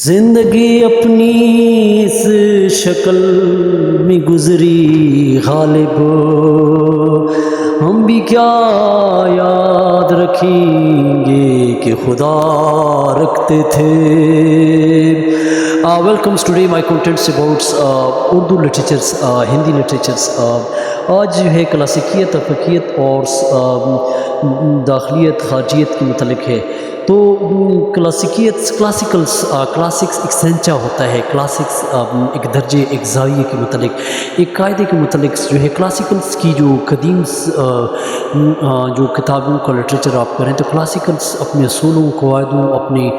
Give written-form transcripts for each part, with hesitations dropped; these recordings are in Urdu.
زندگی اپنی اس شکل میں گزری غالب، ہم بھی کیا یاد رکھیں گے کہ خدا رکھتے تھے۔ Welcomes today my contents abouts Urdu literatures, Hindi literatures. آج جو ہے کلاسیکیت، فقیت اور داخلیت، خارجیت کے متعلق ہے۔ تو کلاسکس ایک سینچا ہوتا ہے، کلاسکس ایک درجے، ایک زاویے کے متعلق، ایک قاعدے کے متعلق جو ہے کلاسیکلس کی جو قدیم جو کتابوں کا لٹریچر آپ کریں تو کلاسیکلس اپنے اصولوں، قواعدوں، اپنے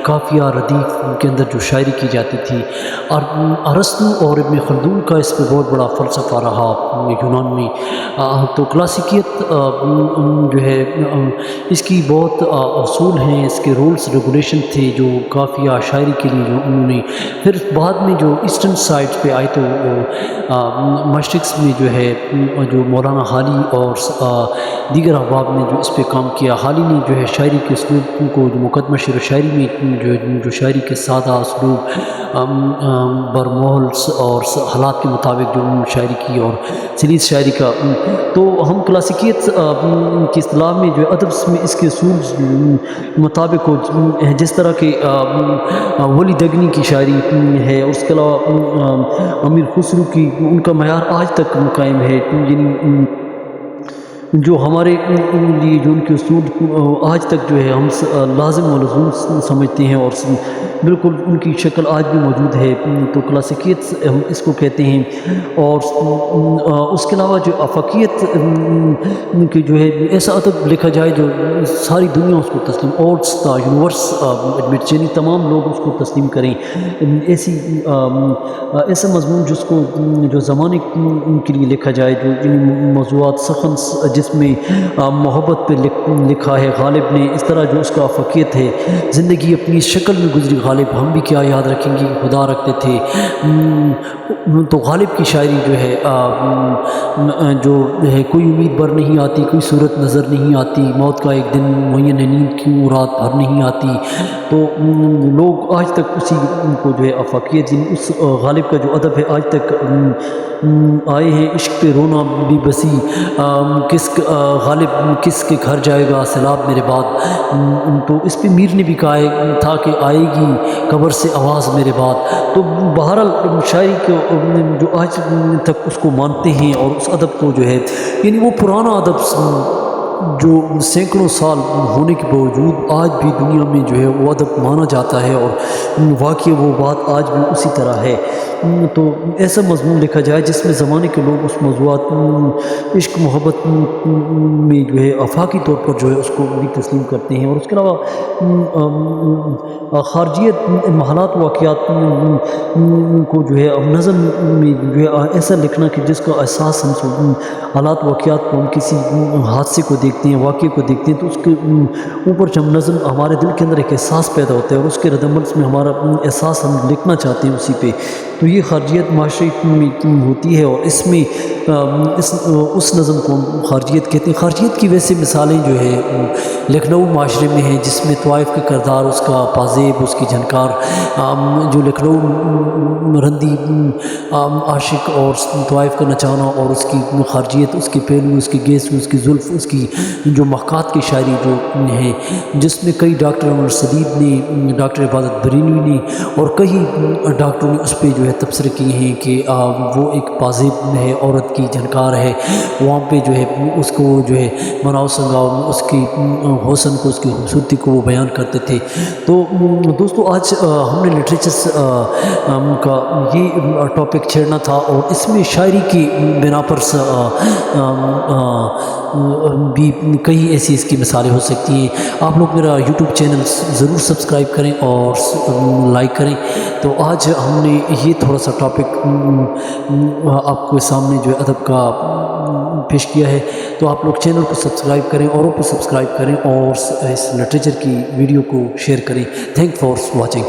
قافیہ ردیف کے اندر جو شاعری کی جاتی تھی، اور ارسطو اور ابن خلدون کا اس پہ بہت بڑا فلسفہ رہا یونان میں۔ تو کلاسیکیت جو ہے اس کی بہت اصول ہیں، اس کے رولز ریگولیشن تھے جو قافیہ شاعری کے لیے جو انہوں نے، پھر بعد میں جو ایسٹرن سائڈ پہ آئے تو مشرقس میں جو ہے جو مولانا حالی اور دیگر احباب نے جو اس پہ کام کیا۔ حالی نے جو ہے شاعری کے اسلوب کو، جو مقدمہ شعر و شاعری میں جو شاعری کے سادہ اسلوب، برمولس اور حالات کے مطابق جو انہوں نے شاعری کی اور سلیس شاعری کا، تو ہم کلاسیکیت کی اصطلاح میں جو ادب میں اس کے اصول مطابق جس طرح کہ ولی دگنی کی شاعری ہے، اور اس کے علاوہ امیر خسرو کی، ان کا معیار آج تک قائم ہے، یعنی جو ہمارے لیے جو ان کے اصول آج تک جو ہے ہم لازم و لزوم سمجھتے ہیں اور بالکل ان کی شکل آج بھی موجود ہے، تو کلاسیکیت ہم اس کو کہتے ہیں۔ اور اس کے علاوہ جو افاقیت کی جو ہے ایسا ادب لکھا جائے جو ساری دنیا اس کو تسلیم، آلس دا یونیورس ایڈمٹ، یعنی تمام لوگ اس کو تسلیم کریں، ایسا مضمون جس کو جو زمانے کے لیے لکھا جائے، جو موضوعات سخن جس میں محبت پہ لکھا ہے غالب نے، اس طرح جو اس کا افاقیت ہے، زندگی اپنی شکل میں گزری غالب، ہم بھی کیا یاد رکھیں گے خدا رکھتے تھے۔ تو غالب کی شاعری جو ہے جو ہے کوئی امید بر نہیں آتی، کوئی صورت نظر نہیں آتی، موت کا ایک دن معین ہے، نیند کیوں رات بھر نہیں آتی، تو لوگ آج تک اسی کو جو ہے افاقیت، اس غالب کا جو ادب ہے آج تک آئے ہیں۔ عشق پہ رونا بھی بسی، غالب کس کے گھر جائے گا سیلاب میرے بعد، تو اس پہ میر نے بھی کہا تھا کہ آئے گی قبر سے آواز میرے بعد۔ تو بہرحال شاعری کو جو آج تک اس کو مانتے ہیں، اور اس ادب کو جو ہے، یعنی وہ پرانا ادب جو سینکڑوں سال ہونے کے باوجود آج بھی دنیا میں جو ہے وہ ادب مانا جاتا ہے، اور واقعی وہ بات آج بھی اسی طرح ہے۔ تو ایسا مضمون لکھا جائے جس میں زمانے کے لوگ اس موضوعات عشق محبت میں جو ہے آفاقی طور پر جو ہے اس کو بھی تسلیم کرتے ہیں، اور اس کے علاوہ خارجیت، محلات، واقعات کو جو ہے نظم میں جو ہے ایسا لکھنا کہ جس کا احساس ہم حالات واقعات کو، ہم کسی حادثے کو دیکھتے ہیں، واقعے کو دیکھتے ہیں، تو اس کے اوپر جب نظم ہمارے دل کے اندر ایک احساس پیدا ہوتا ہے، اور اس کے رد عمل میں ہمارا احساس ہم لکھنا چاہتے ہیں اسی پہ، تو یہ خارجیت معاشرے میں ہوتی ہے، اور اس میں اس نظم کو ہم خارجیت کہتے ہیں۔ خارجیت کی ویسے مثالیں جو ہے لکھنؤ معاشرے میں ہیں، جس میں طوائف کا کردار، اس کا پازیب، اس کی جھنکار، جو لکھنؤ رندی عاشق اور طوائف کا نچانا، اور اس کی خارجیت، اس کے پہلو، اس کی گیس، اس کی زلف، اس کی جو محقات کی شاعری جو ہے، جس میں کئی ڈاکٹر عمر سدید نے، ڈاکٹر عبادت برینوی نے، اور کئی ڈاکٹروں نے اس پہ جو ہے تبصرے کیے ہیں کہ وہ ایک پازیب ہے، عورت کی جھنکار ہے، وہاں پہ جو ہے اس کو جو ہے مناؤ سنگاؤ، اس کی حسن کو، اس کی خوبصورتی کو وہ بیان کرتے تھے۔ تو دوستو آج ہم نے لٹریچرس کا یہ ٹاپک چھیڑنا تھا، اور اس میں شاعری کی بنا پر بھی کئی ایسی اس کی مثالیں ہو سکتی ہیں۔ آپ لوگ میرا یوٹیوب چینل ضرور سبسکرائب کریں اور لائک کریں۔ تو آج ہم نے یہ تھوڑا سا ٹاپک آپ کے سامنے جو ہے ادب کا پیش کیا ہے، تو آپ لوگ چینل کو سبسکرائب کریں، اوروں کو سبسکرائب کریں، اور اس لٹریچر کی ویڈیو کو شیئر کریں۔ Thank for watching.